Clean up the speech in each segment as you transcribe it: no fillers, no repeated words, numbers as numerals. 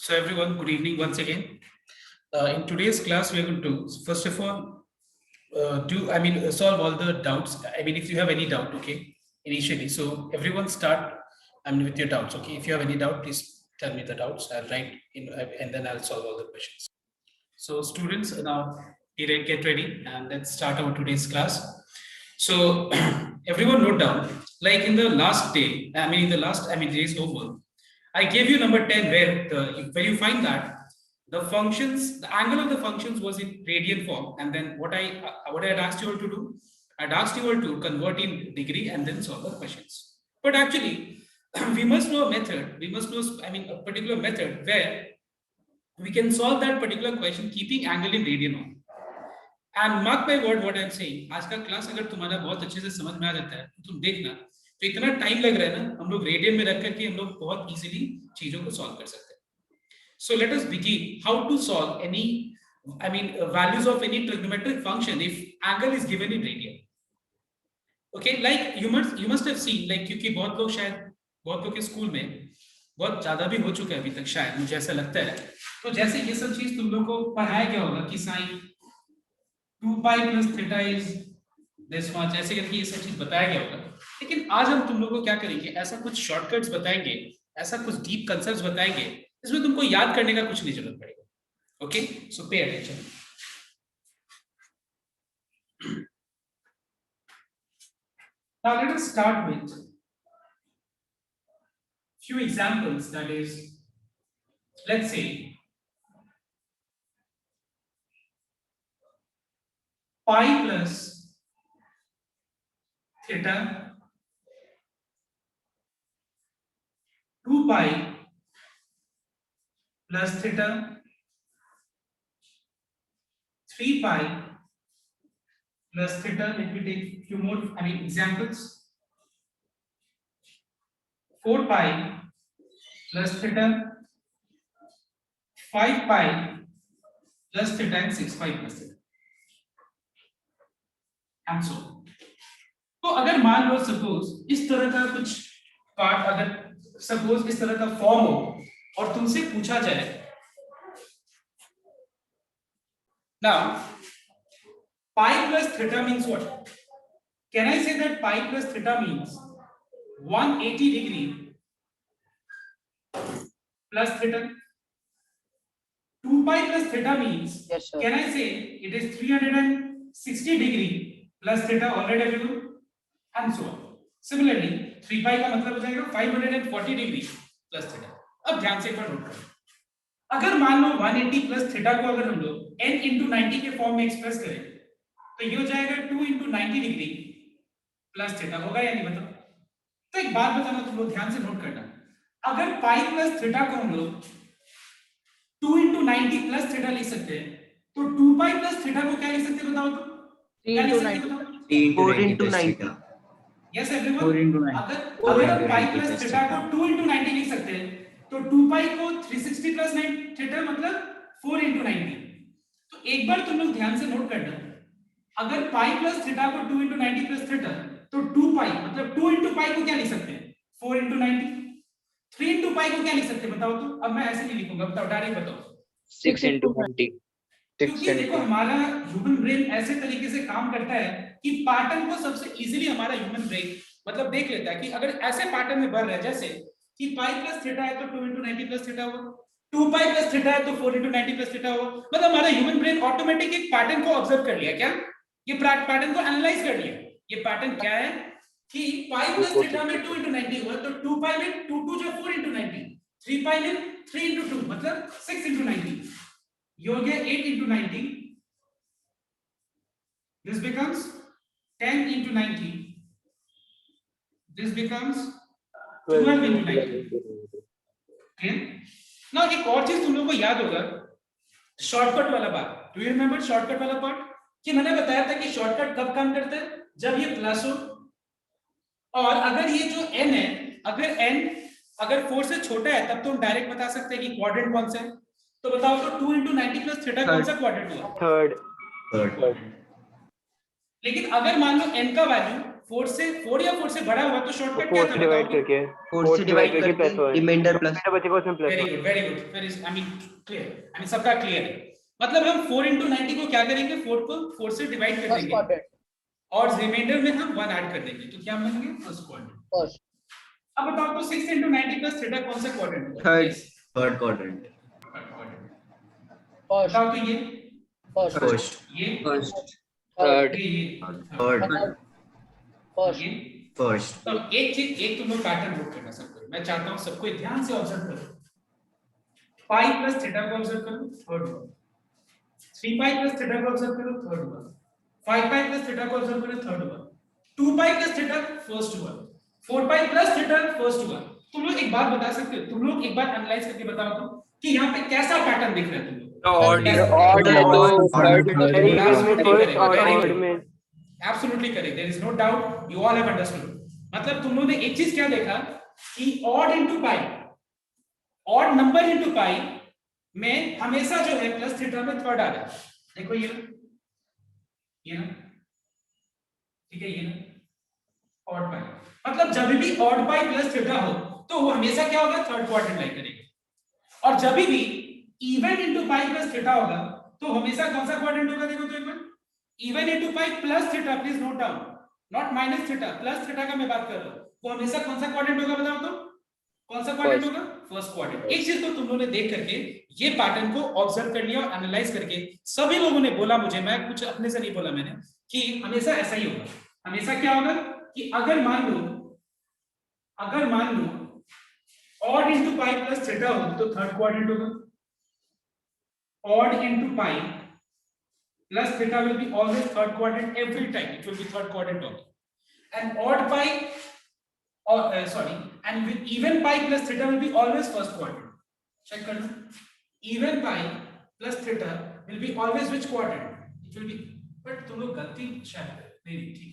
So everyone, good evening once again. In today's class, we are going to first of all solve all the doubts. I mean, if you have any doubt, okay, initially. So everyone start. With your doubts, okay. If you have any doubt, please tell me the doubts. I'll write in, and then I'll solve all the questions. So students, now get ready, and let's start our today's class. So everyone note down. Like in the last day, day's homework. I gave you number 10 where you find that the angle of the functions was in radian form, and then what I had asked you all to do, I'd asked you all to convert in degree and then solve the questions. But actually, we must know a method, a particular method where we can solve that particular question keeping angle in radian on. And mark my word what I'm saying, आज का class अगर तुम्हारा बहुत अच्छे से समझ में आ जाता है तो तुम देखना, तो इतना टाइम लग रहा है ना, हम लोग रेडियन में रख करके हम लोग बहुत इजीली चीजों को सॉल्व कर सकते हैं. So let us begin how to solve any values of any trigonometric function if angle is given in radian. Okay, like you must have seen, like क्योंकि बहुत लोग के स्कूल में बहुत ज्यादा भी हो चुका है अभी तक, शायद मुझे ऐसा लगता है. तो जैसे ये सब चीज तुम लोग को पढ़ाया गया होगा कि sign 2 pi plus theta is this much, ऐसे करके ये सब चीज बताया गया होगा. लेकिन आज हम तुम लोगों को क्या करेंगे, ऐसा कुछ शॉर्टकट्स बताएंगे, ऐसा कुछ डीप कंसेप्ट्स बताएंगे, इसमें तुमको याद करने का कुछ नहीं जरूरत पड़ेगा. Okay, so pay attention. Now let us start with few examples. That is, let's say pi plus theta, 2 pi plus theta, 3 pi plus theta. Let me take few more examples. 4 pi plus theta, 5 pi plus theta, and 6 pi plus theta. And so, तो अगर मान लो suppose इस तरह का कुछ part, अगर suppose इस तरह का फॉर्म हो और तुमसे पूछा जाए, now pi plus theta means what? Can I say that pi plus theta means 180 degree plus theta? 2 pi plus theta means, yes, sir. Can I say it is 360 degree plus theta? Already everyone, and so on. Similarly 3 pi का मतलब हो जाएगा 540 degree plus theta. अब ध्यान से एक बार note करो, अगर मान लो 180 plus theta को अगर हम लोग n into 90 के फॉर्म में एक्सप्रेस करें तो ये हो जाएगा 2 into 90 degree plus theta. होगा या नहीं बताओ? तो एक बात बताना, तुम लोग ध्यान से नोट करना, अगर pi plus theta को हम लोग 2 into 90 plus theta लिख सकते हैं तो 2 pi plus theta को क्या लिख सकते हैं बताओ? तो 3 into 90. 4 into 90. Yes everyone. अगर हम pi plus theta को 2 into 90 लिख सकते हैं तो 2 pi को 360 plus 9 theta मतलब 4 into 90. तो एक बार तुम लोग ध्यान से नोट करना, अगर pi plus theta को 2 into 90 plus theta तो 2 pi मतलब 2 into pi को क्या लिख सकते हैं? 4 into 90. 3 into pi को क्या लिख सकते हैं बताओ? तो अब मैं ऐसे नहीं लिखूंगा, बताओ, डायरेक्ट बताओ. 6 into 90. क्योंकि देखो हमारा ह्यूमन ब्रेन ऐसे तरीके से काम करता है कि पैटर्न को सबसे इजीली हमारा ह्यूमन ब्रेन मतलब देख लेता है कि अगर ऐसे पैटर्न में बढ़ रहा है, जैसे कि pi plus theta है तो 2 into 90 plus theta होगा, 2 pi plus theta है तो 4 into 90 plus theta होगा. मतलब हमारा ह्यूमन ब्रेन ऑटोमेटिक एक पैटर्न को ऑब्जर्व कर लिया. क्या ये पैटर्न को एनालाइज कर लिया? ये पैटर्न क्या है कि pi plus theta में 2 into 90 हुआ तो 2 pi में 2 2 जो 4 into 90, 3 pi में 3 into 2 मतलब 6 into 90, ये हो गया 8 into 90. This becomes 10 into 90. This becomes 12 into 90. Okay? Now एक और चीज तुम लोगों को याद होगा, शॉर्टकट वाला बात. Do you remember शॉर्टकट वाला पार्ट? कि मैंने बताया था कि शॉर्टकट कब काम करता है? जब ये प्लस हो और अगर ये जो n है, अगर n अगर 4 से छोटा है तब तो हम डायरेक्ट बता सकते हैं कि क्वाड्रेंट कौन सा है. तो बताओ तो 2 into 90 plus theta कौन सा क्वाड्रेंट हुआ? थर्ड. लेकिन अगर मान लो n का वैल्यू 4 या 4 से बड़ा हुआ तो शॉर्टकट क्या 4 था से डिवाइड बताओ? करके 4 से डिवाइड करके +1 रिमाइंडर प्लस बेटा बच्चे को उसमें very +1 good very good very I mean clear, I mean सबका क्लियर है। मतलब हम 4 into 90 को क्या करेंगे, 4 को 4 से डिवाइड कर देंगे और रिमाइंडर में हम 1 ऐड कर देंगे, तो क्या बनेंगे फर्स्ट क्वाड्रेंट। अब बताओ तो 6 into 90 plus थीटा कौन सा क्वाड्रेंट होगा? थर्ड क्वाड्रेंट बताओ तो ये फर्स्ट ये फर्स्ट थर्ड ये थर्ड ये फर्स्ट तो एक चीज, एक तुम लोग पैटर्न नोट करना सबको, मैं चाहता हूं सबको ध्यान से ऑब्जर्व करो। पाई प्लस थीटा को ऑब्जर्व करो, third one. 3 pi plus theta को ऑब्जर्व करो, third one. 5 pi plus theta को ऑब्जर्व करो, third one. 2 pi plus theta, first one. 4 pi plus theta, first one. तुम लोग एक बात बता सकते हो, तुम लोग एक बार एनालाइज करके बताओ तो कि यहाँ पे कैसा पैटर्न दिख रहा है तुम लोग? Odd Yes. है तो थर्ड फर्स्ट और थर्ड में Absolutely correct. There is no doubt. You all have understood. मतलब तुम लोगों ने एक चीज क्या देखा कि odd into pi, odd number into pi में हमेशा जो है प्लस थीटा में थर्ड आ रहा है। देखो ये ना, ठीक है, ये ना odd pi, मतलब जब भी odd pi प्लस थीटा हो तो वो हमेशा क्या होगा, थर्ड क्वाड्रेंट लाइक करेगा। और जब भी even into pi plus theta होगा तो हमेशा कौन सा क्वाड्रेंट होगा? देखो तो एक बार, even into pi plus theta, please note down, not minus theta, plus theta का मैं बात कर रहा हूं, वो हमेशा कौन सा क्वाड्रेंट होगा बताओ तो? कौन सा क्वाड्रेंट होगा? First quadrant. एक चीज तो तुम लोगों ने देख करके ये पैटर्न को ऑब्जर्व कर लिया और एनालाइज करके सभी लोगों ने बोला मुझे, मैं कुछ अपने से नहीं बोला मैंने, कि हमेशा ऐसा ही होगा। हमेशा क्या होगा कि अगर मान लो odd into pi plus theta हो तो थर्ड क्वाड्रेंट होगा, odd into pi plus theta will be always third quadrant every time, it will be third quadrant only. And odd pi and with even pi plus theta will be always first quadrant. Check करना, even pi plus theta will be always which quadrant? It will be, but तुम लोग गलती शायद नहीं, ठीक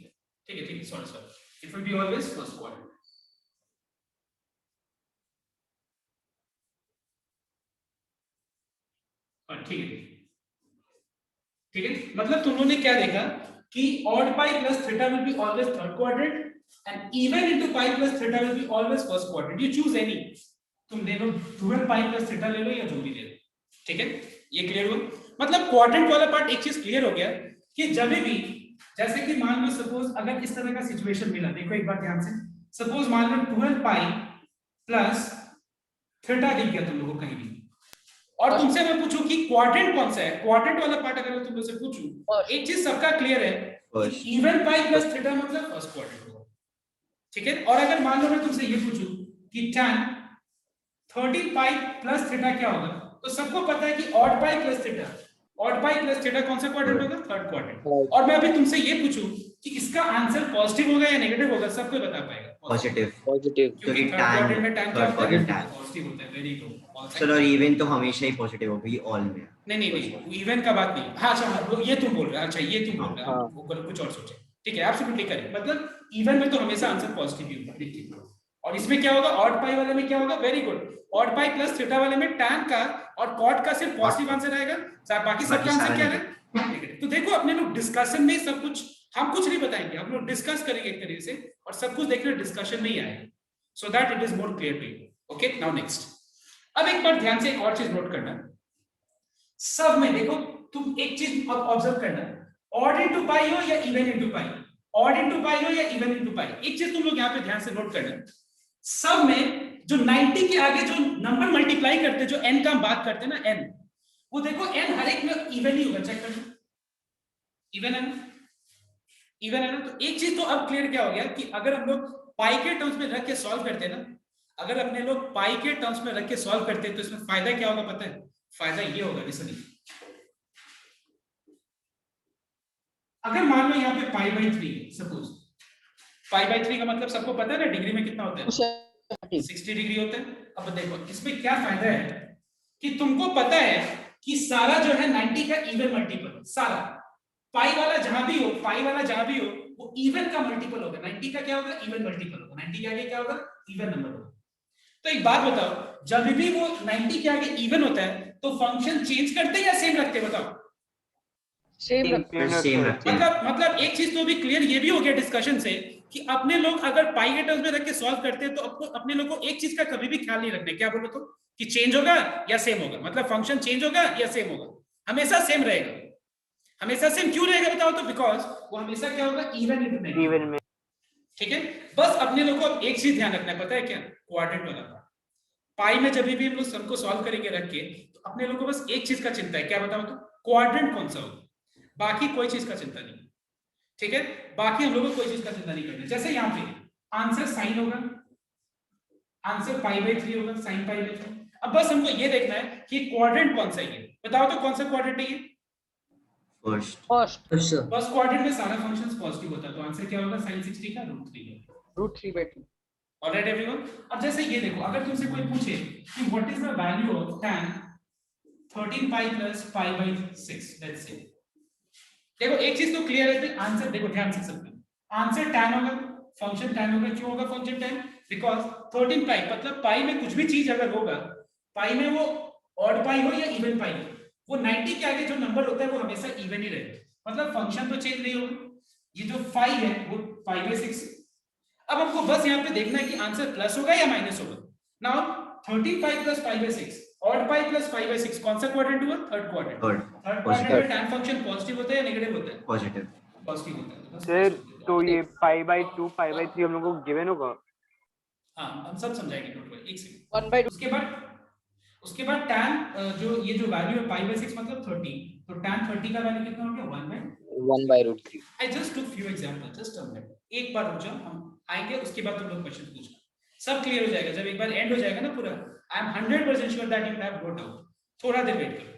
है, sorry, it will be always first quadrant. ठीक है, मतलब तुम लोगों ने क्या देखा कि odd pi plus theta will be always third quadrant and even into pi plus theta will be always first quadrant. You choose any, तुम ले लो 12 pi plus theta ले लो या जो भी ले लो, ठीक है, ये क्लियर हुआ। मतलब क्वाड्रेंट वाला पार्ट एक चीज क्लियर हो गया कि जब भी, जैसे कि मान लो सपोज अगर इस तरह का सिचुएशन मिला, देखो एक बार ध्यान से, सपोज मान लो 12 pi plus थीटा दिख गया तुम लोगों को कहीं भी, और तुमसे मैं पूछूं कि क्वाड्रेंट कौन सा है, क्वाड्रेंट वाला पार्ट अगर मैं तुमसे पूछूं, एक चीज सबका क्लियर है, इवन पाई प्लस थीटा मतलब फर्स्ट क्वाड्रेंट होगा, ठीक है। और अगर मान लो मैं तुमसे ये पूछूं कि tan 30 पाई प्लस थीटा क्या होगा, तो सबको पता है कि ऑड पाई प्लस थीटा कौन सा क्वाड्रेंट होगा, थर्ड क्वाड्रेंट। और मैं अभी तुमसे ये पूछूं कि इसका आंसर पॉजिटिव होगा या नेगेटिव होगा, सबको बता पाएगा पॉजिटिव, क्योंकि थर्ड क्वाड्रेंट में tan क्या होता है, पॉजिटिव होता है। वेरी गुड सर, और इवन तो हमेशा ही पॉजिटिव होगा, ये ऑल में नहीं इवन का बात नहीं। हाँ अच्छा, ये तुम बोल रहे हो, अच्छा ये तुम बोल रहे हो, वो कुछ और सोचे, ठीक है, एब्सोल्युटली करेक्ट। मतलब इवन में तो हमेशा आंसर पॉजिटिव ही होगा, ठीक है। और इसमें क्या होगा, ऑड पाई वाले में क्या होगा, very good, odd pi plus theta वाले में tan का और cot का सिर्फ पॉजिटिव आंसर आएगा, बाकी सबका आंसर क्या है, नेगेटिव। तो देखो अपने लोग डिस्कशन में सब कुछ, हम कुछ नहीं बताएंगे, हम लोग डिस्कस करेंगे एक तरीके से, और सब कुछ देखना डिस्कशन में ही आएगा, so that it is more clear to you. Okay, now next. अब एक बार ध्यान से एक और चीज नोट करना, सब में देखो तुम एक चीज ऑब्जर्व करना, ऑड इनटू पाई हो या इवन इनटू पाई, ऑड इनटू पाई हो या इवन इनटू पाई, एक चीज तुम लोग यहाँ पे ध्यान से नोट करना, सब में जो 90 के आगे जो नंबर मल्टीप्लाई करते, जो n का हम बात करते हैं ना, n, वो देखो n हर एक में इवन ही होगा, चेक करना, इवन है ना। तो एक चीज तो अब क्लियर क्या हो गया कि अगर हम लोग पाई के टर्म्स में रख के सॉल्व करते हैं ना, अगर अपने लोग पाई के टर्म्स में रख के सॉल्व करते हैं तो इसमें फायदा क्या होगा पता है, फायदा ये होगा, लिसनिंग। अगर मान लो यहाँ पे पाई बाई 3 सपोज, पाई बाई 3 का मतलब सबको पता है ना डिग्री में कितना होता है, 60 डिग्री होता है। अब देखो इसमें क्या फायदा है कि तुमको पता है कि सारा जो है 90 का इवन मल्टीपल, सारा पाई वाला जहां भी हो, पाई वाला जहां भी हो, वो इवन का मल्टीपल होगा, 90 का क्या होगा, इवन मल्टीपल होगा, 90 के आगे क्या होगा, इवन नंबर होगा। तो एक बात बताओ, जब भी वो 90 के आगे इवन होता है तो फंक्शन चेंज करते या सेम रखते, बताओ, सेम रखते हैं। मतलब एक चीज तो भी क्लियर ये भी हो गया डिस्कशन से कि अपने लोग अगर पाई के टर्म्स में रख के सॉल्व करते हैं तो अपने लोग को एक चीज का कभी भी ख्याल नहीं रखना है। क्या बोलो तो कि चेंज होगा या सेम होगा, मतलब फंक्शन चेंज होगा या सेम होगा, हमेशा सेम रहेगा। हमेशा सेम क्यों रहेगा बताओ तो? बिकॉज वो हमेशा क्या होगा, इवन में। ठीक है, बस अपने लोग को एक चीज ध्यान रखना है, पता है क्या? क्वाड्रेंट वाला पार्ट। पाई में जब भी हम लोग सम को सॉल्व करेंगे रख के, तो अपने लोग को बस एक चीज का चिंता है, क्या बताओ तो? क्वाड्रेंट कौन सा होगा, बाकी कोई चीज का चिंता नहीं। ठीक है, बाकी हम लोग को कोई चीज का चिंता नहीं करना। जैसे यहाँ पे आंसर साइन होगा, आंसर पाई/3 होगा, साइन पाई/3। अब बस हमको ये देखना है कि क्वाड्रेंट कौन सा है। बताओ तो कौन सा क्वाड्रेंट है ये? फर्स्ट। फर्स्ट क्वाड्रेंट में सारा फंक्शंस पॉजिटिव होता है, तो आंसर क्या होगा? sin 60 का √3 है। √3/2। All right everyone. अब जैसे ये देखो, अगर तुमसे कोई पूछे कि what is the value of tan 13 pi plus पाई/6, लेट्स से, देखो एक चीज तो क्लियर है, आंसर देखो ध्यान से सबका, आंसर tan होगा, फंक्शन tan होगा। क्यों होगा फंक्शन tan? बिकॉज 13 पाई मतलब पाई में कुछ भी चीज अगर होगा, पाई में वो ऑड पाई हो या इवन पाई हो, वो 90 के आगे जो नंबर होता है वो हमेशा इवन ही रहेगा, मतलब फंक्शन तो चेंज नहीं होगा। ये जो 5 है वो पाई/6। अब हमको बस यहाँ पे देखना है कि आंसर प्लस होगा या माइनस होगा। नाउ 13 पाई प्लस पाई/6, ऑड पाई प्लस पाई/6, कौन सा क्वाड्रेंट हुआ? Third quadrant. थर्ड क्वाड्रेंट में tan फंक्शन पॉजिटिव होता है या नेगेटिव होता है? पॉजिटिव। पॉजिटिव होता है। तो बस सर तो ये पाई/2 पाई/3 हम लोग को गिवन होगा। हाँ हम सब समझाएंगे, डोंट वरी, एक सेकंड। 1/2। उसके बाद tan जो ये जो वैल्यू है पाई/6 मतलब 30, तो tan 30 का वैल्यू कितना हो गया? 1/√3। I just took few examples, just a minute. एक बार रुक जाओ, हम आएंगे उसके बाद तुम लोग क्वेश्चन पूछना, सब क्लियर हो जाएगा। जब एक बार एंड हो जाएगा ना पूरा, I am 100% sure that you have got out. थोड़ा देर वेट करो,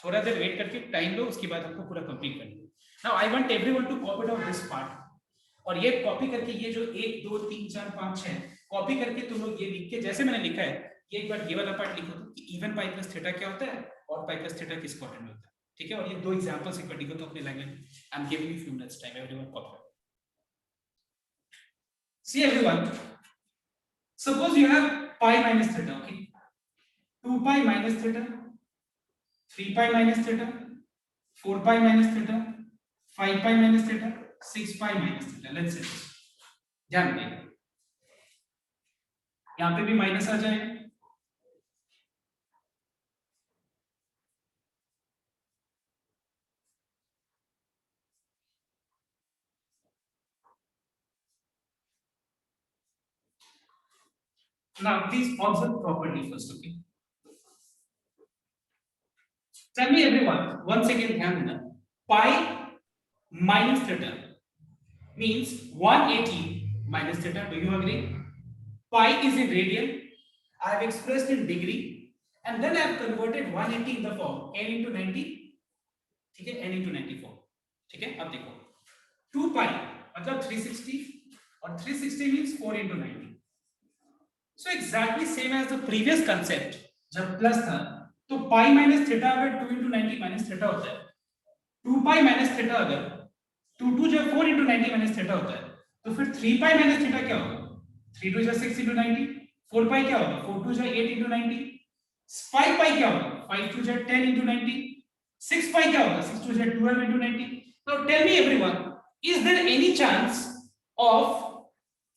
थोड़ा देर वेट करके टाइम लो, उसके बाद हमको पूरा कंप्लीट करना है। Now I want everyone to copy down this part, और ये कॉपी करके ये जो 1 2 3 4 5 6 कॉपी करके तुम लोग ये लिख के, जैसे मैंने लिखा है, ये एक बार ये वाला पार्ट लिखो कि इवन पाई प्लस थीटा क्या होता है और पाई प्लस थीटा किस क्वाड्रेंट में होता है। ठीक है, और ये दो एग्जांपल्स एक बार लिखो तो अपने लैंग्वेज में। I am giving you few minutes time, everyone copy. See everyone, suppose you have pi minus theta, okay, 2 pi minus theta, 3 pi minus theta, 4 pi minus theta, 5 pi minus theta, 6 pi minus theta, let's say। ध्यान दें, यहाँ पे भी minus आ जाएगा, now please observe properly first, okay? Tell me everyone, once again ध्यान देना, pi minus theta means 180 minus theta, do you agree? Pi is in radian, I have expressed in degree, and then I have converted 180 in the form n into 90, ठीक है, n into 94, ठीक है। अब देखो 2 pi मतलब 360 और 360 means 4 into 90, so exactly same as the previous concept, जब plus था तो पाई माइनस थीटा अगर 2 into 90 माइनस थीटा होता है, 2 पाई माइनस थीटा अगर 2 2 जो 4 into 90 माइनस थीटा होता है, तो फिर 3 पाई माइनस थीटा क्या होगा? 3 2 जो 6 into 90, 4 पाई क्या होगा? 4 2 जो 8 into 90, 5 पाई क्या होगा? 5 2 जो 10 into 90, 6 पाई क्या होगा? 6 2 जो 12 into 90। Now tell me everyone, is there any chance of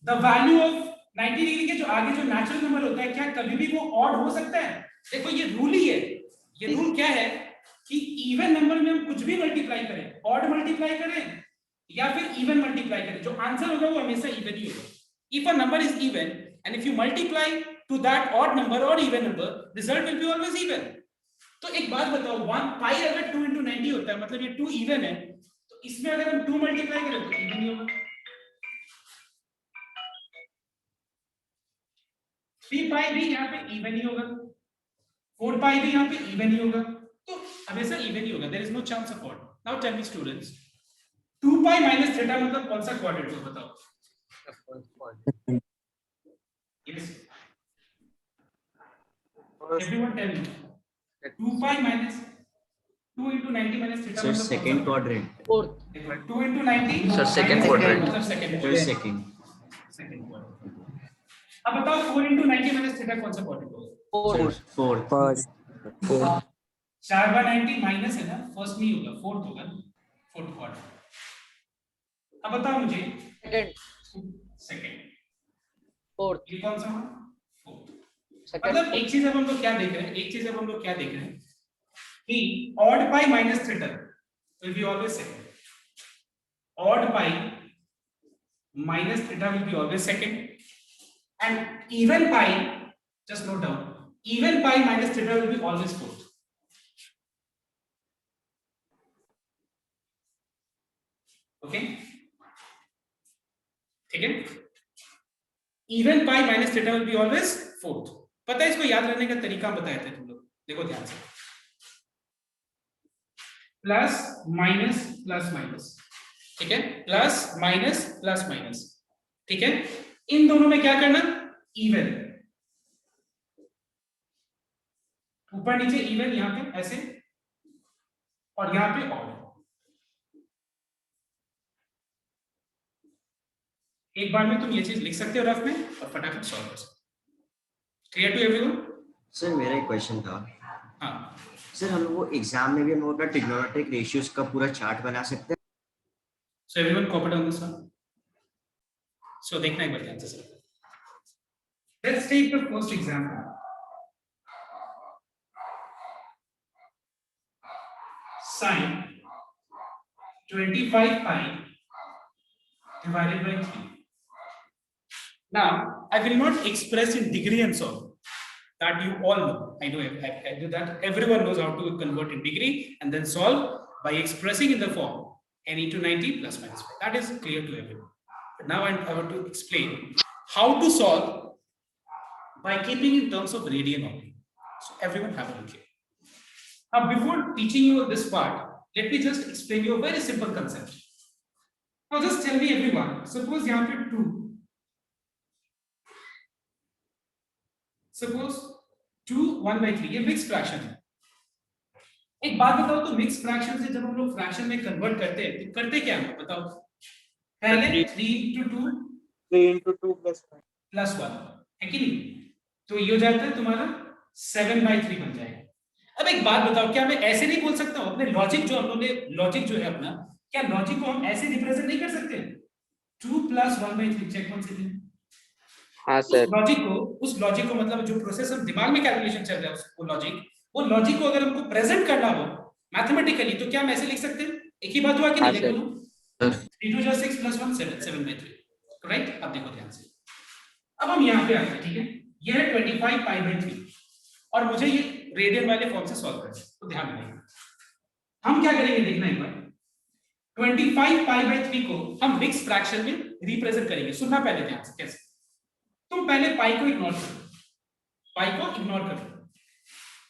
the value of 90 degree के जो आगे जो नेचुरल नंबर होता है, क्या कभी भी वो ऑड हो सकता है? देखो ये रूल ही है, ये रूल क्या है कि इवन नंबर में हम कुछ भी मल्टीप्लाई करें, ऑड मल्टीप्लाई करें या फिर इवन मल्टीप्लाई करें, जो आंसर होगा वो हमेशा इवन ही होगा। If a number is even and if you multiply to that odd number or even number, result will be always even. तो एक बात बताओ, 1 पाई अगर 2 into 90 होता है मतलब ये 2 इवन है, तो इसमें अगर हम 2 मल्टीप्लाई करें तो इवन ही होगा। 3 पाई भी यहाँ पे इवन ही होगा, 4 पाई भी यहाँ पे इवन ही होगा, तो हमेशा इवन ही होगा, there is no chance of odd. Now tell me students, 2 pi minus theta मतलब कौन सा क्वाड्रेंट होगा बताओ? Yes. Everyone tell me. 2 pi minus 2 into 90 minus theta. Sir, second quadrant. Fourth. 2 into 90. Sir, second quadrant. Second. Sir, second. Second quadrant. अब बताओ 4 into 90 minus theta कौन सा quadrant होगा? Sir, fourth. 4 by 90 माइनस है ना, first नहीं होगा, fourth होगा, फोर्थ क्वाड्रेंट। अब बताओ मुझे सेकंड, फोर्थ, ये कौन सा हुआ? फोर्थ। सेकंड, मतलब एक चीज अब हम लोग क्या देख रहे हैं, एक चीज अब हम लोग क्या देख रहे हैं कि odd pi minus theta will be always second, odd pi minus theta will be always second, and even pi, just note down, even pi minus theta will be always fourth. Okay, ठीक है? even pi minus theta will be always fourth. पता है इसको याद रखने का तरीका बताए थे तुम लोग, देखो ध्यान से, प्लस माइनस प्लस माइनस, ठीक है, प्लस माइनस, ठीक है, इन दोनों में क्या करना, इवन, ऊपर नीचे इवन, यहां पे ऐसे, और यहां पे ऑड। एक बार में तुम ये चीज लिख सकते हो रफ में और फटाफट सॉल्व कर सकते हो। Clear to everyone? सर मेरा एक क्वेश्चन था। हाँ सर हम लोग वो एग्जाम में भी हम लोग अपना ट्रिग्नोमेट्रिक रेशियोज का पूरा चार्ट बना सकते हैं? So everyone copy down this one. So देखना एक बार ध्यान से sir, let's take the first example. sin 25 pi divided by 3. Now I will not express in degree and so on, that you all know. I know I do that. Everyone knows how to convert in degree and then solve by expressing in the form n into 90 plus minus 5. That is clear to everyone. But now I want to explain how to solve by keeping in terms of radian only. So everyone have a look here. Now before teaching you this part, let me just explain you a very simple concept. Now just tell me everyone, suppose यहाँ पे 2, suppose 2 1/3, ये mix fraction है। एक बात बताओ, तो mix fraction से जब हम लोग फ्रैक्शन में कन्वर्ट करते हैं तो करते क्या है बताओ? पहले 3 into 2 3 into 2 plus 1 plus 1 है कि नहीं? तो ये हो जाता है तुम्हारा 7/3 बन जाएगा। अब एक बात बताओ, क्या मैं ऐसे नहीं बोल सकता हूं अपने लॉजिक जो हमने लॉजिक जो है अपना, क्या लॉजिक को हम ऐसे रिप्रेजेंट नहीं कर सकते? 2 plus 1/3, चेक वन सेकंड। हाँ सर, उस लॉजिक को मतलब जो प्रोसेस हम दिमाग में कैलकुलेशन चल रहा है वो लॉजिक को अगर हमको प्रेजेंट करना हो मैथमेटिकली, तो क्या हम ऐसे लिख सकते हैं? एक ही बात हुआ कि नहीं? देखो 3 2 6 plus 1 7 7/3, राइट? अब देखो ध्यान से, अब हम यहाँ पे आते हैं, ठीक है, ये है 25 pi/3 और मुझे ये रेडियन वाले फॉर्म से सॉल्व करना है, तो ध्यान रखिएगा हम क्या करेंगे, देखना एक बार। 25 pi/3 को हम मिक्स फ्रैक्शन में रिप्रेजेंट करेंगे। सुनना पहले ध्यान से, कैसे? तुम पहले पाई को इग्नोर करो, पाई को इग्नोर करो।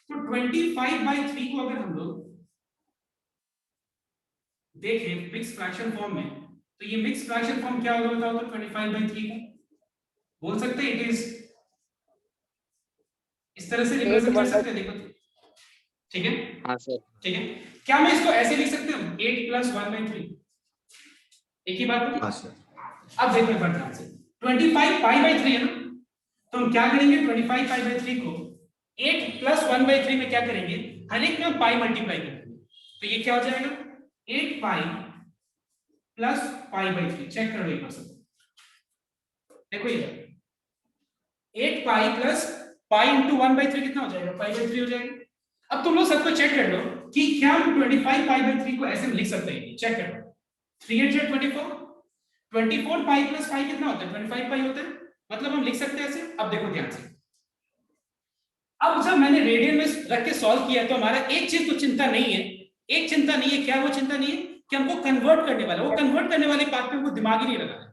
तो 25/3 को अगर हम लोग देखें मिक्स फ्रैक्शन फॉर्म में, तो ये मिक्स फ्रैक्शन फॉर्म क्या होगा बताओ? तो 25/3 का बोल सकते हैं इट इज, इस तरह से रिप्रेजेंट कर सकते हैं, देखो, ठीक है? हाँ सर, ठीक है, क्या मैं इसको ऐसे लिख सकते हूँ 8 plus 1/3? एक ही बात है। हाँ सर। अब देखो एक बार ध्यान से, 25 pi/3 है ना, तो हम क्या करेंगे 25 pi/3 को 8 plus 1/3 में क्या करेंगे, हर एक में हम पाई मल्टीप्लाई करेंगे, तो ये क्या हो जाएगा 8 pi plus pi/3। चेक करो एक बार सब, देखो ये 8 pi plus pi into 1/3 कितना हो जाएगा? pi/3 हो जाएगा। अब तुम लोग सबको चेक कर लो कि क्या हम 25 pi/3 को ऐसे लिख सकते हैं? चेक करो, 3 8 से 24 pi plus 5 कितना होता है? 25 pi होता है, मतलब हम लिख सकते हैं ऐसे। अब देखो ध्यान से, अब जब मैंने रेडियन में रख के सॉल्व किया तो हमारा एक चीज तो चिंता नहीं है, एक चिंता नहीं है, क्या वो चिंता नहीं है कि हमको कन्वर्ट करने वाला, वो कन्वर्ट करने वाले पार्ट पे हमको दिमाग ही नहीं लगाना।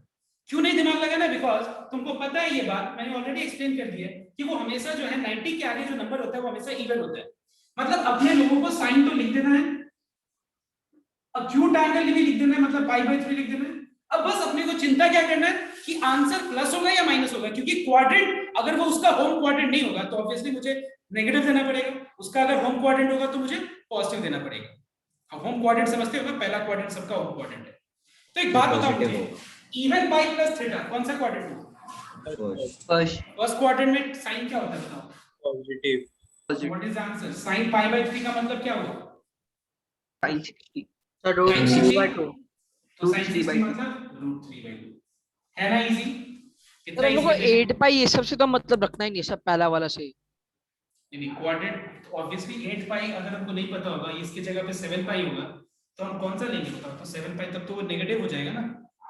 क्यों नहीं दिमाग लगाना? बिकॉज तुमको पता है ये बात मैंने ऑलरेडी एक्सप्लेन कर दी है कि वो हमेशा जो है 90 के आगे जो नंबर होता है वो हमेशा इवन होता है। मतलब अपने लोगों को साइन तो लिख देना है, अक्यूट एंगल भी लिख देना है, मतलब pi/3 लिख देना है। अब बस अपने को चिंता क्या करना है कि आंसर प्लस होगा या माइनस होगा, क्योंकि क्वाड्रेंट अगर वो उसका होम क्वाड्रेंट नहीं होगा तो ऑब्वियसली मुझे नेगेटिव देना पड़ेगा, उसका अगर होम क्वाड्रेंट होगा तो मुझे पॉजिटिव देना पड़ेगा। अब होम क्वाड्रेंट समझते हो ना, पहला क्वाड्रेंट सबका होम क्वाड्रेंट है। तो एक बात बताओ मुझे, इवन पाई प्लस थीटा कौन सा क्वाड्रेंट होगा? फर्स्ट क्वाड्रेंट में साइन क्या होता है बताओ? Positive. What is the answer? Sine pi/3 का मतलब क्या होगा? sin 60 सर, √3/2 तो sin 60 मतलब √3/2 है ना इजी? सर कितना हम लोग को इजी? 8 पाई ये सब से तो मतलब रखना ही नहीं, सब पहला वाला से ही। नहीं क्वाड्रेंट ऑब्वियसली 8 पाई अगर हमको नहीं पता होगा, इसकी जगह पे 7 पाई होगा, तो हम कौन सा लेंगे बताओ? तो 7 पाई तब तो वो नेगेटिव हो जाएगा ना,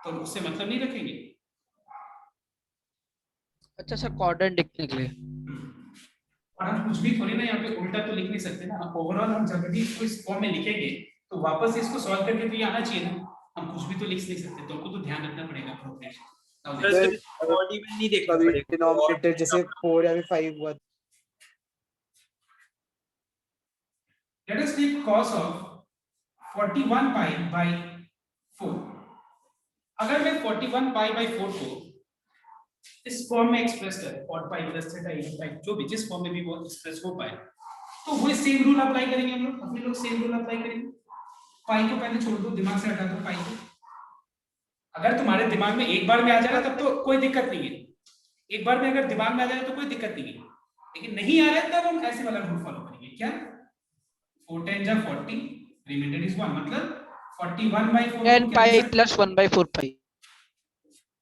तो हम उससे मतलब नहीं रखेंगे। अच्छा सर, क्वाड्रेंट लिखने के लिए। और हम कुछ भी थोड़ी ना यहाँ पे उल्टा तो लिख नहीं सकते ना, ओवरऑल हम जब भी इसको इस फॉर्म में लिखेंगे तो वापस इसको सॉल्व करके तो ये आना चाहिए ना, हम कुछ भी तो लिख नहीं सकते, तो हमको तो ध्यान रखना पड़ेगा प्रोग्रेशन। बॉडी में नहीं देखना कभी पड़ेगा। डिनोमिनेटर जैसे 4 या 5 हुआ Let us take cos of 41 pi by 4। अगर मैं 41 pi by 4 को इस फॉर्म में एक्सप्रेस करें, cot pi plus theta even pi, जो भी जिस फॉर्म में भी वो एक्सप्रेस हो पाए, तो वो सेम रूल अप्लाई करेंगे हम लोग, अपने लोग सेम रूल अप्लाई करेंगे। पाई को पहले छोड़ दो, दिमाग से हटा दो पाई को। अगर तुम्हारे दिमाग में एक बार में आ जाएगा तब तो कोई दिक्कत नहीं है, एक बार में अगर दिमाग में आ जाए तो कोई दिक्कत नहीं है, लेकिन नहीं आ रहा है तब हम ऐसे वाला रूल फॉलो करेंगे। क्या 4 10 जा 40, रिमाइंडर इज 1, मतलब 41 by 4 10 pi plus 1 by 4 pi.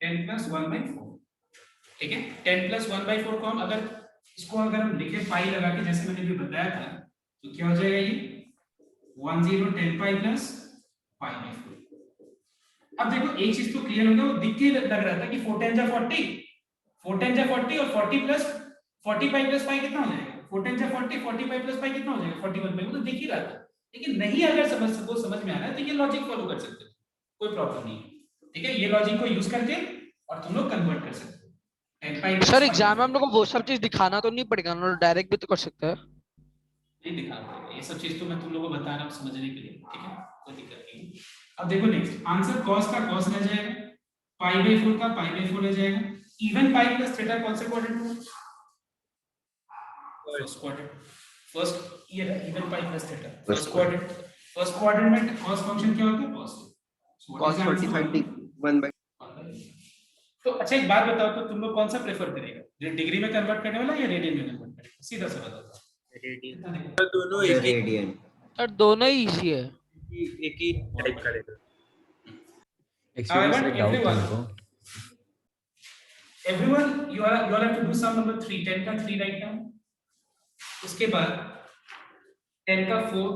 10 plus 1 by 4, ठीक है। 10 plus 1 by 4 को हम अगर इसको अगर हम लिखे पाई लगा के जैसे मैंने भी बताया था, तो क्या हो जाएगा ये 10 10 पाई प्लस पाई बाई 4। अब देखो एक चीज तो क्लियर हो गया, वो दिख के लग रहा था कि 4 10 जा 40, 4 10 जा 40 और 40 प्लस 40 पाई प्लस पाई कितना हो जाएगा? 4 10 जा 40, 40 पाई प्लस पाई कितना हो जाएगा? 41 पाई। वो तो दिख ही रहा था, लेकिन नहीं अगर समझ में आ रहा है तो ये लॉजिक फॉलो कर सकते हो, कोई प्रॉब्लम नहीं है, ठीक है। ये लॉजिक को यूज करके और तुम लोग कन्वर्ट कर सकते हो 10 पाई। सर एग्जाम में हम लोग को वो सब चीज दिखाना तो नहीं पड़ेगा, हम लोग डायरेक्ट भी तो कर सकते हैं। नहीं दिखाना पड़ेगा, ये सब चीज तो मैं तुम लोगों को बता रहा हूँ समझने के लिए, ठीक है, कोई दिक्कत नहीं। अब देखो नेक्स्ट आंसर, cos का cos रह जाएगा, पाई बाई 4 का पाई बाई 4 रह जाएगा, इवन पाई प्लस थीटा कौन से क्वाड्रेंट में? फर्स्ट क्वाड्रेंट, फर्स्ट ये रहा even pi plus theta first quadrant. First quadrant में cos फंक्शन क्या होता है? पॉजिटिव। cos 45 1 by तो अच्छा एक बात बताओ, तो तुम लोग कौन सा प्रेफर करेगा, डिग्री में कन्वर्ट करने वाला या रेडियन में कन्वर्ट करेगा? सीधा सा बताओ। रेडियन, दोनों एक ही रेडियन। सर दोनों ही इजी है। एक ही टाइप करेगा। However, everyone, you all have to do sum number 3, 10 का 3 right now, उसके बाद 10 का 4,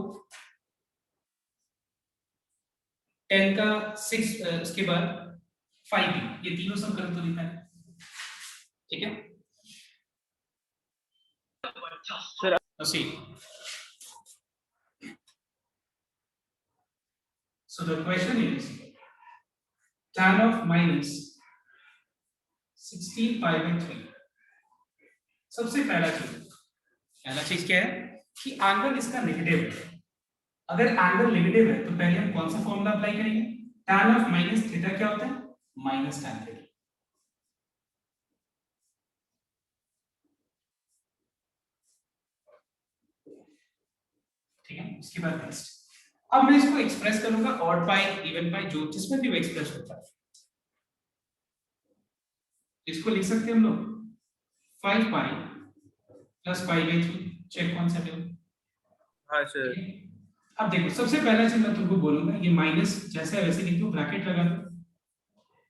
10 का 6, उसके बाद 5, ये तीनों सम कर तो लिखा है, ठीक है। Now see, so the question is tan of minus 16 pi by 3। सबसे पहला चीज क्या है कि एंगल इसका नेगेटिव है। अगर एंगल नेगेटिव है तो पहले हम कौन सा फॉर्मूला अप्लाई करेंगे? tan of minus थीटा क्या होता है? Minus tan theta. ठीक है, उसके बाद नेक्स्ट, अब मैं इसको एक्सप्रेस करूंगा ऑड पाई इवन पाई, जो जिसमें भी वो एक्सप्रेस होता है, इसको लिख सकते हैं हम लोग 5 pi plus pi by 3, check कौन सा है? हां सर। अब देखो सबसे पहला चीज मैं तुमको बोलूंगा, ये माइनस जैसा है वैसे लिख दो, ब्रैकेट लगा दो,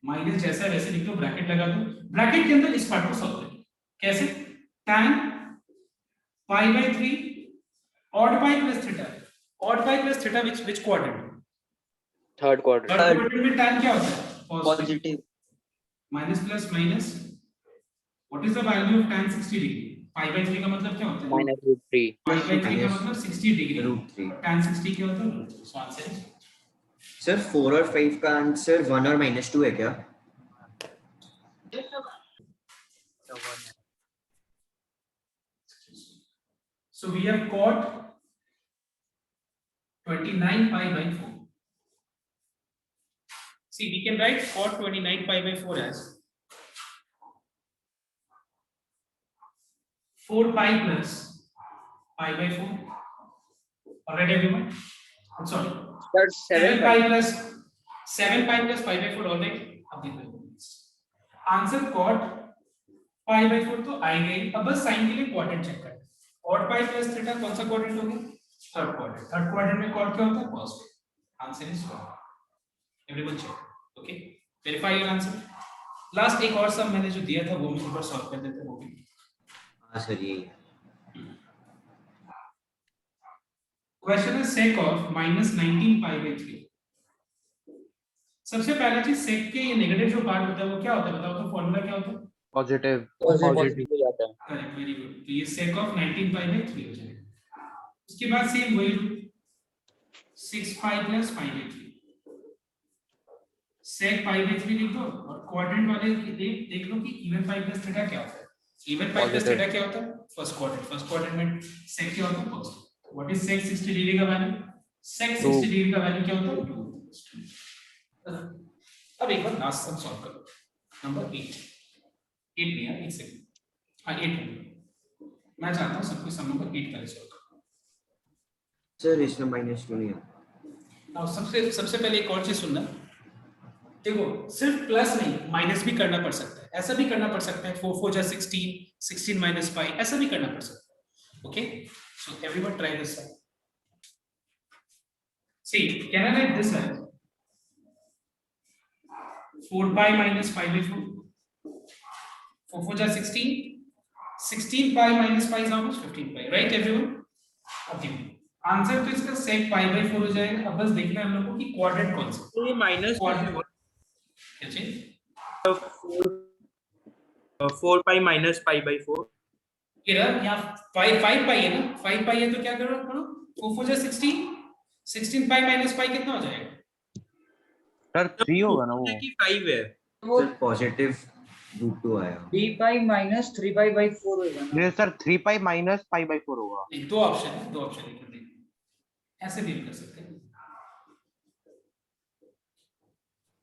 माइनस जैसा है वैसे लिख दो, ब्रैकेट लगा दो, ब्रैकेट के अंदर इस पार्ट को सॉल्व करिए। कैसे? tan pi by 3 odd pi plus theta, odd pi plus theta which quadrant? Third quadrant. Third quadrant में tan क्या होता है? Positive. Minus plus minus, what is the value of tan 60 degree? Pi by 3 का मतलब क्या होता है? -√3। पाई by 3 का मतलब 60 डिग्री, √3। tan 60 क्या होता है? सो आंसर है सर 4 और 5 का आंसर 1 और -2 है क्या? So we have got 29 pi by 4. See, we can write cot 29 pi by 4 as 4 pi plus pi by 4. Already everyone? I'm sorry. That's 7 pi plus 7 pi plus pi by 4 already. अब देखो answer cot pi by 4 तो आई गई। अब बस sign के लिए quadrant check करते हैं। cot pi plus theta कौन सा क्वाड्रेंट हो गया? Third quadrant. थर्ड क्वाड्रेंट में cot क्या होता है? Positive. Answer is 1। Everyone check. Okay, verify your answer. Last एक और सम मैंने जो दिया था वो भी एक बार सॉल्व कर देते हैं वो भी। हाँ सर यही है। क्वेश्चन है sec of -19 pi by 3। सबसे पहला चीज sec के ये नेगेटिव जो पार्ट होता है वो क्या होता है बताओ तो फॉर्मूला क्या होता है? पॉजिटिव पॉजिटिव हो जाता है। Correct, very good. तो ये sec of 19 pi by 3 हो जाएगा। उसके बाद सेम वही 6 pi plus pi by 3 sec pi by 3 लिख दो और क्वाड्रेंट वाले देख लो कि even pi plus theta क्या होता है। even pi plus theta क्या होता है? फर्स्ट क्वाड्रेंट में sec क्या होता है? Positive. What is sec 60 degree का वैल्यू? sec 60 डिग्री का वैल्यू क्या होता है? 2। अब एक बार लास्ट सम सॉल्व करो, नंबर 8 नहीं यार, एक सेकंड। हाँ 8 मैं चाहता हूँ सबको सम नंबर 8 पहले सॉल्व करो। सर इसमें -2 नहीं है। अब सबसे पहले एक और चीज सुनना, देखो सिर्फ प्लस नहीं माइनस भी करना पड़ सकता है, ऐसा भी करना पड़ सकता है 4 4 जा 16 16 minus 5 ऐसा भी करना पड़ सकता है। Okay, so everyone try this sum. See can I write this as 4 pi minus 5 by 4 4 4 जा 16 16 pi minus pi is how much? 15 pi, right everyone? अब देखिए आंसर तो इसका sec pi by 4 हो जाएगा। अब बस देखना है हम लोगों को कि क्वाड्रेंट कौन सा तो ये माइनस क्वाड्रेंट क्या चाहिए? 4 पाई माइनस पाई बाई 4। ये रहा यहाँ 5 पाई है ना, 5 पाई है तो क्या करो करो 4 4 जा 16 16 पाई माइनस पाई कितना हो जाएगा? सर 3 होगा ना वो। कि 5 है। सर पॉजिटिव √2 आया। 3 पाई माइनस 3 पाई बाई 4 होगा ना। नहीं sir 3 pi minus pi by 4 होगा। नहीं, दो ऑप्शन है, दो ऑप्शन लिख देंगे, ऐसे डील कर सकते हैं।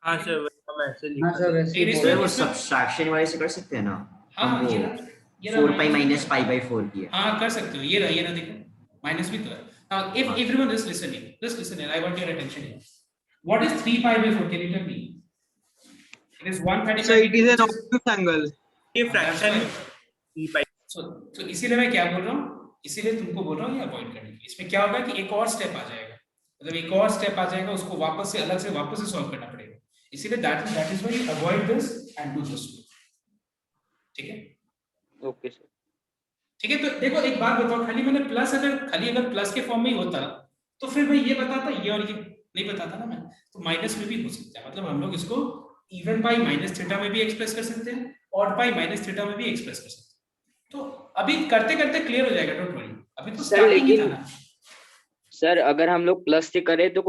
हाँ सर हम ऐसे हाँ लिख सर वैसे ही इसमें- सर बोल वो सब्सट्रैक्शन वाले से कर सकते हैं ना? हाँ वो ये रहा 4 पाई माइनस पाई बाई 4 की है। हाँ कर सकते हो, ये रहा देखो माइनस भी तो है। Now if everyone is listening, just listen here, I want your attention here. What is 3 pi by 4? Can you tell me? It is 135 So it is an which is- obtuse angle. ये fraction That's है 3 पाई। so इसीलिए मैं क्या बोल रहा हूँ, इसीलिए तुमको बोल रहा हूँ ये अवॉइड करने की। इसमें क्या होगा कि एक और स्टेप आ जाएगा, मतलब एक और स्टेप आ जाएगा, उसको वापस से अलग से वापस से सॉल्व करना पड़ेगा। इसीलिए that is why avoid this and do this. ठीक है ओके सर। ठीक है। तो देखो एक बात बताओ, खाली मैंने प्लस अगर प्लस के फॉर्म में ही होता तो फिर मैं ये बताता, ये और ये नहीं बताता ना मैं, तो माइनस में भी हो सकता है। मतलब हम लोग इसको इवन पाई माइनस थीटा में भी एक्सप्रेस कर सकते हैं, ऑड पाई माइनस थीटा में भी एक्सप्रेस कर सकते हैं। तो अभी करते करते क्लियर हो जाएगा, डोंट वरी, अभी तो सर, स्टार्टिंग ही था लेकिन- ना। सर अगर हम लोग प्लस से करें तो